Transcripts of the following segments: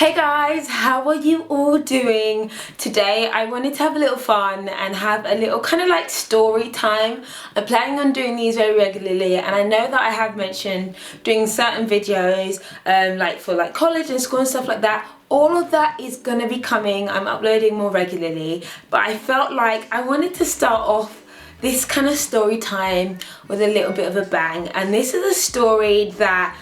Hey guys, how are you all doing? Today I wanted to have a little fun and have a little kind of like story time. I'm planning on doing these very regularly, and I know that I have mentioned doing certain videos like for like college and school and stuff like that. All of that is gonna be coming. I'm uploading more regularly, but I felt like I wanted to start off this kind of story time with a little bit of a bang, and this is a story that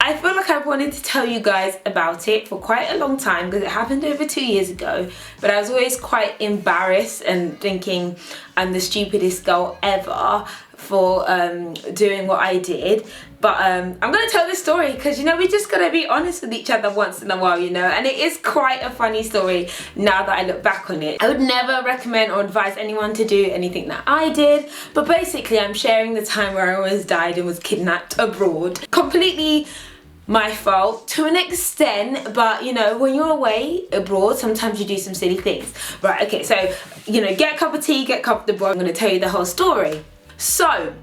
I feel like I've wanted to tell you guys about it for quite a long time because it happened over 2 years ago, but I was always quite embarrassed and thinking I'm the stupidest girl ever for doing what I did. But I'm going to tell this story because, you know, we just got to be honest with each other once in a while, you know, and it is quite a funny story now that I look back on it. I would never recommend or advise anyone to do anything that I did, but basically I'm sharing the time where I almost died and was kidnapped abroad. Completely my fault to an extent, but you know, when you're away abroad, sometimes you do some silly things. Right, okay, so, you know, get a cup of tea, get comfortable. I'm going to tell you the whole story. So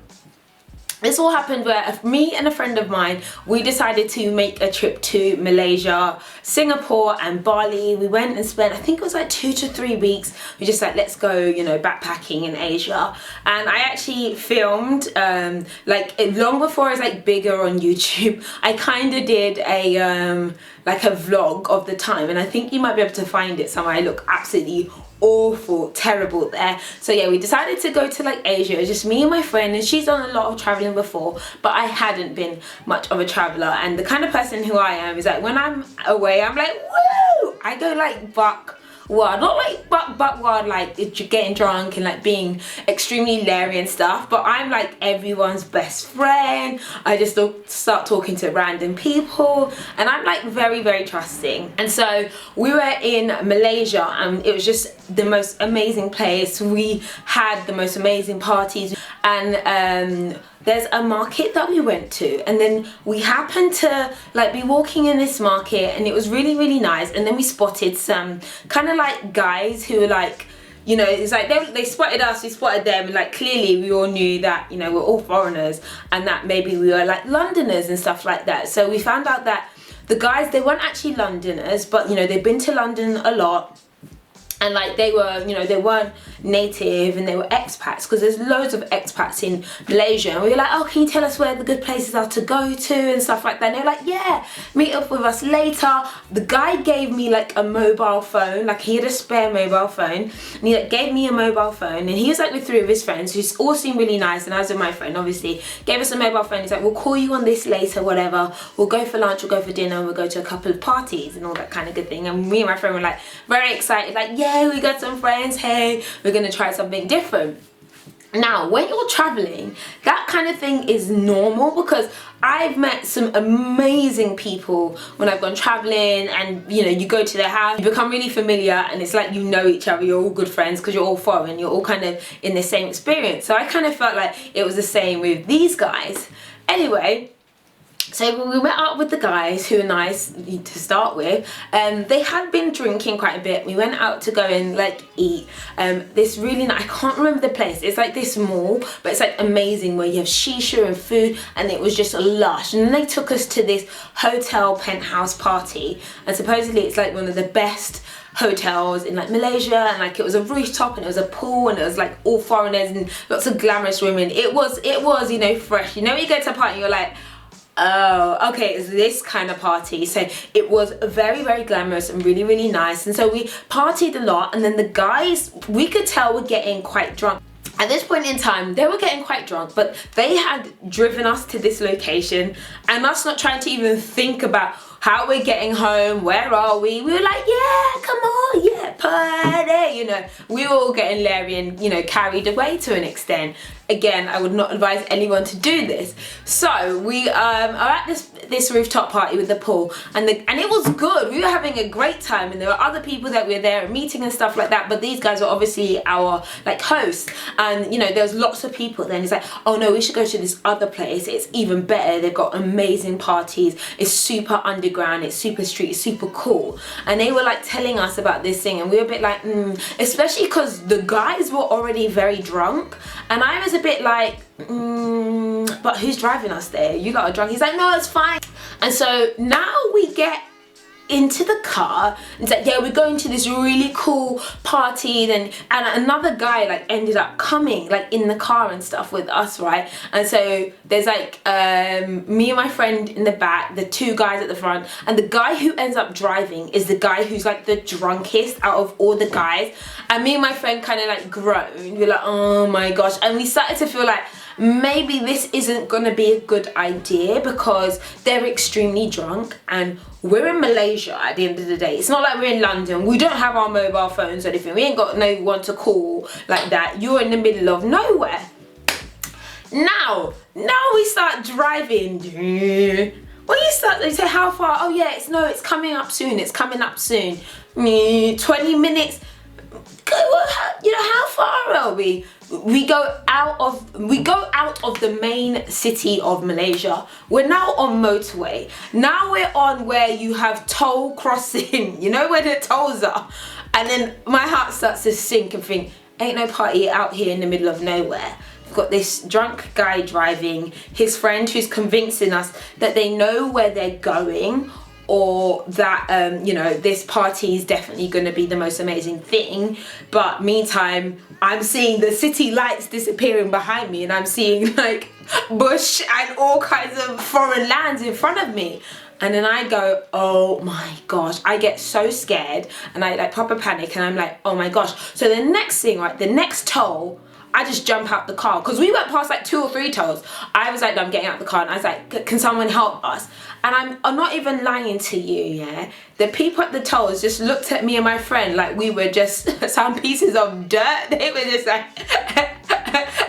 this all happened where me and a friend of mine, we decided to make a trip to Malaysia, Singapore and Bali. We went and spent, I think it was like 2 to 3 weeks. We just like, let's go, you know, backpacking in Asia. And I actually filmed, like long before I was like bigger on YouTube, I kind of did a, like a vlog of the time. And I think you might be able to find it somewhere. I look absolutely awful, terrible there. So yeah, we decided to go to like Asia. It was just me and my friend, and she's done a lot of traveling before, but I hadn't been much of a traveler. And the kind of person who I am is like, when I'm away, I'm like, woo! I go like buck wild, not like buck wild like getting drunk and like being extremely leery and stuff, but I'm like everyone's best friend. I just start talking to random people, and I'm like very, very trusting. And so we were in Malaysia, and it was just the most amazing place. We had the most amazing parties, and there's a market that we went to, and then we happened to like be walking in this market, and it was really, really nice. And then we spotted some kind of like guys who were like, you know, it's like they spotted us, we spotted them, and like clearly we all knew that, you know, we're all foreigners and that maybe we were like Londoners and stuff like that. So we found out that the guys, they weren't actually Londoners, but you know, they've been to London a lot. And like they were, you know, they weren't native, and they were expats, because there's loads of expats in Malaysia. And we were like, oh, can you tell us where the good places are to go to and stuff like that? And they were like, yeah, meet up with us later. The guy gave me like a mobile phone, like he had a spare mobile phone, and he like gave me a mobile phone, and he was like with 3 of his friends who all seemed really nice, and I was with my friend, obviously. Gave us a mobile phone. He's like, we'll call you on this later, whatever. We'll go for lunch, we'll go for dinner, we'll go to a couple of parties and all that kind of good thing. And me and my friend were like very excited, like, yeah, we got some friends, hey, we're gonna try something different. Now, when you're traveling, that kind of thing is normal, because I've met some amazing people when I've gone traveling, and you know, you go to their house, you become really familiar, and it's like you know each other, you're all good friends because you're all foreign, you're all kind of in the same experience. So I kind of felt like it was the same with these guys. Anyway, so we met up with the guys who are nice to start with. They had been drinking quite a bit. We went out to go and like eat this really nice, I can't remember the place, it's like this mall, but it's like amazing, where you have shisha and food, and it was just lush. And then they took us to this hotel penthouse party, and supposedly it's like one of the best hotels in like Malaysia, and like it was a rooftop, and it was a pool, and it was like all foreigners and lots of glamorous women. It was, you know, fresh. You know, when you go to a party, you're like, oh, okay, it's this kind of party. So it was very, very glamorous and really, really nice. And so we partied a lot, and then the guys, we could tell, were getting quite drunk. At this point in time, they were getting quite drunk, but they had driven us to this location, and us not trying to even think about how we're getting home, where are we? We were like, yeah, come on, yeah, party, you know. We were all getting leery and, you know, carried away to an extent. Again, I would not advise anyone to do this. So we are at this rooftop party with the pool, and it was good. We were having a great time, and there were other people that were there meeting and stuff like that, but these guys were obviously our like hosts, and you know, there was lots of people there. And it's like, oh no, we should go to this other place, it's even better, they've got amazing parties, it's super underground, it's super street, it's super cool. And they were like telling us about this thing, and we were a bit like, especially because the guys were already very drunk, and I was a bit like, but who's driving us there? You lot are drunk. He's like, no, it's fine. And so now we get into the car and said, yeah, we're going to this really cool party. Then and another guy like ended up coming like in the car and stuff with us, right? And so there's like me and my friend in the back, the two guys at the front, and the guy who ends up driving is the guy who's like the drunkest out of all the guys. And me and my friend kind of like groaned. We're like, oh my gosh. And we started to feel like maybe this isn't gonna be a good idea because they're extremely drunk and we're in Malaysia at the end of the day. It's not like we're in London. We don't have our mobile phones or anything. We ain't got no one to call like that. You're in the middle of nowhere. Now we start driving. When you start, they say how far? Oh yeah, it's coming up soon. It's coming up soon. 20 minutes. You know, how far are we? We go out of the main city of Malaysia. We're now on motorway. Now we're on where you have toll crossing. You know where the tolls are? And then my heart starts to sink and think, ain't no party out here in the middle of nowhere. We've got this drunk guy driving, his friend who's convincing us that they know where they're going, or that you know, this party is definitely going to be the most amazing thing. But meantime, I'm seeing the city lights disappearing behind me, and I'm seeing like bush and all kinds of foreign lands in front of me. And then I go, oh my gosh, I get so scared and I like proper panic, and I'm like, oh my gosh. So the next thing, right, the next toll, I just jump out the car because we went past like 2 or 3 tolls. I was like, no, I'm getting out the car, and I was like, can someone help us? And I'm not even lying to you, yeah? The people at the tolls just looked at me and my friend like we were just some pieces of dirt. They were just like,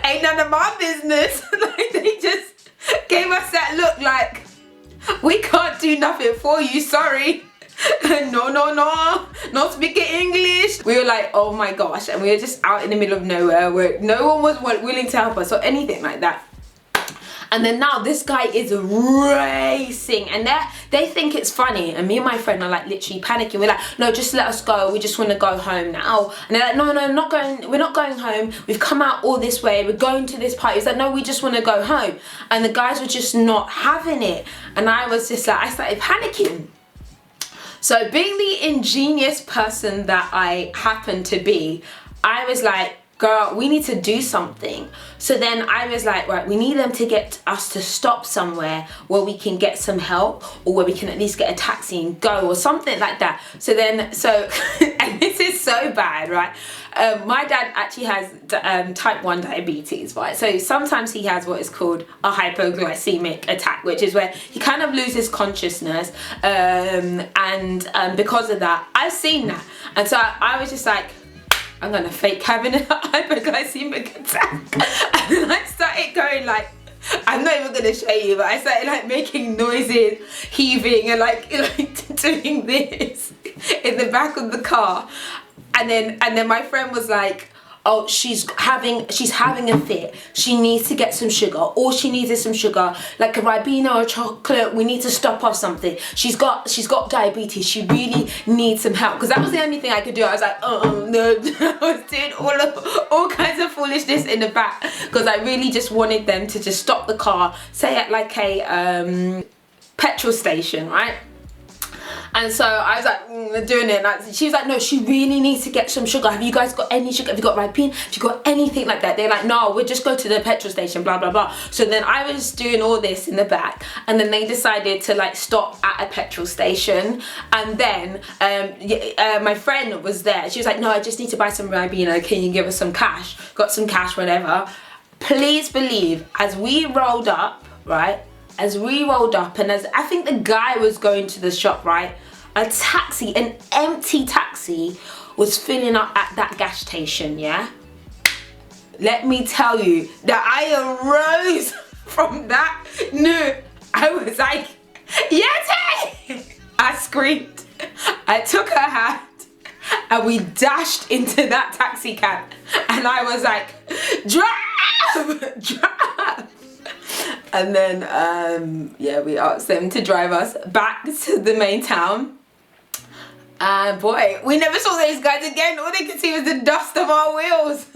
ain't none of my business. Like, they just gave us that look like, we can't do nothing for you, sorry. No, not speaking English. We were like, oh my gosh, and we were just out in the middle of nowhere where no one was willing to help us or anything like that. And then now this guy is racing, and they think it's funny, and me and my friend are like literally panicking. We're like, no, just let us go, we just want to go home now. And they're like, no, not going, we're not going home, we've come out all this way, we're going to this party. It's like, no, we just want to go home. And the guys were just not having it, and I was just like, I started panicking. So being the ingenious person that I happen to be, I was like, girl, we need to do something. So then I was like, right, we need them to get us to stop somewhere where we can get some help, or where we can at least get a taxi and go, or something like that. So then, and this is so bad, right? My dad actually has type 1 diabetes, right? So sometimes he has what is called a hypoglycemic attack, which is where he kind of loses consciousness. And because of that, I've seen that. And so I was just like, I'm gonna fake having a hypoglycemic attack. And then I started going like, I'm not even gonna show you, but I started like making noises, heaving, and like doing this in the back of the car. And then my friend was like, oh, she's having a fit, she needs to get some sugar. All she needs is some sugar, like a Ribena or a chocolate. We need to stop her something. She's got diabetes, she really needs some help. Because that was the only thing I could do. I was like, oh no. I was doing all kinds of foolishness in the back, because I really just wanted them to just stop the car, say at like a petrol station, right? And so I was like, doing it. And she was like, no, she really needs to get some sugar. Have you guys got any sugar? Have you got Ribena? Have you got anything like that? They're like, no, we'll just go to the petrol station, blah, blah, blah. So then I was doing all this in the back. And then they decided to like stop at a petrol station. And then my friend was there. She was like, no, I just need to buy some Ribena. Can you give us some cash? Got some cash, whatever. Please believe, as we rolled up, right? As we rolled up, and as I think the guy was going to the shop, right? A taxi, an empty taxi, was filling up at that gas station, yeah? Let me tell you that I arose from that. No, I was like, Yeti! I screamed. I took her hand and we dashed into that taxi cab. And I was like, drive! Drive! And then, yeah, we asked them to drive us back to the main town. And boy, we never saw those guys again. All they could see was the dust of our wheels.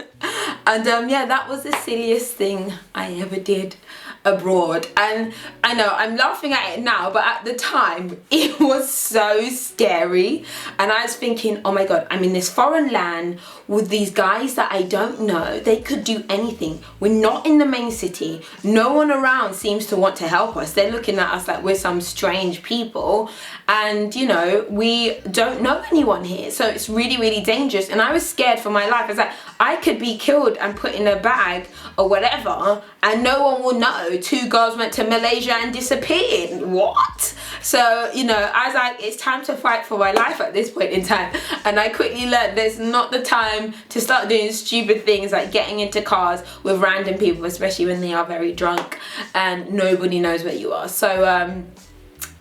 And yeah, that was the silliest thing I ever did. abroad. And I know I'm laughing at it now, but at the time it was so scary. And I was thinking, oh my god, I'm in this foreign land with these guys that I don't know. They could do anything. We're not in the main city. No one around seems to want to help us. They're looking at us like we're some strange people, and you know, we don't know anyone here, so it's really, really dangerous. And I was scared for my life. I was like, I could be killed and put in a bag or whatever, and no one will know. 2 girls went to Malaysia and disappeared. What? So, you know, I was like, it's time to fight for my life at this point in time. And I quickly learned there's not the time to start doing stupid things like getting into cars with random people, especially when they are very drunk and nobody knows where you are. So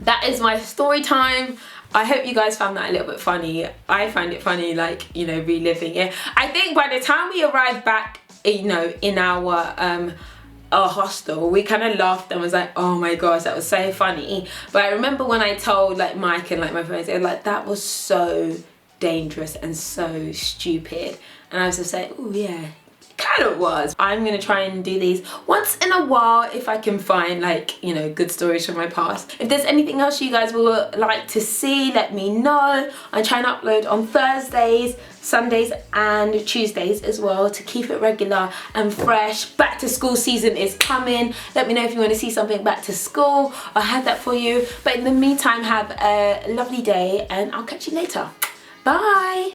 that is my story time. I hope you guys found that a little bit funny. I find it funny, like, you know, reliving it. I think by the time we arrived back, you know, in our hostel, we kind of laughed and was like, oh my gosh, that was so funny. But I remember when I told like Mike and like my friends, they were like, that was so dangerous and so stupid. And I was just like, oh yeah, kind of was. I'm gonna try and do these once in a while if I can find, like, you know, good stories from my past. If there's anything else you guys would like to see, let me know. I try and upload on Thursdays, Sundays and Tuesdays as well to keep it regular and fresh. Back to school season is coming. Let me know if you want to see something back to school. I'll have that for you. But in the meantime, have a lovely day and I'll catch you later. Bye.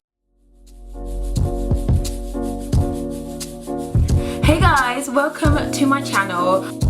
Hey guys, welcome to my channel.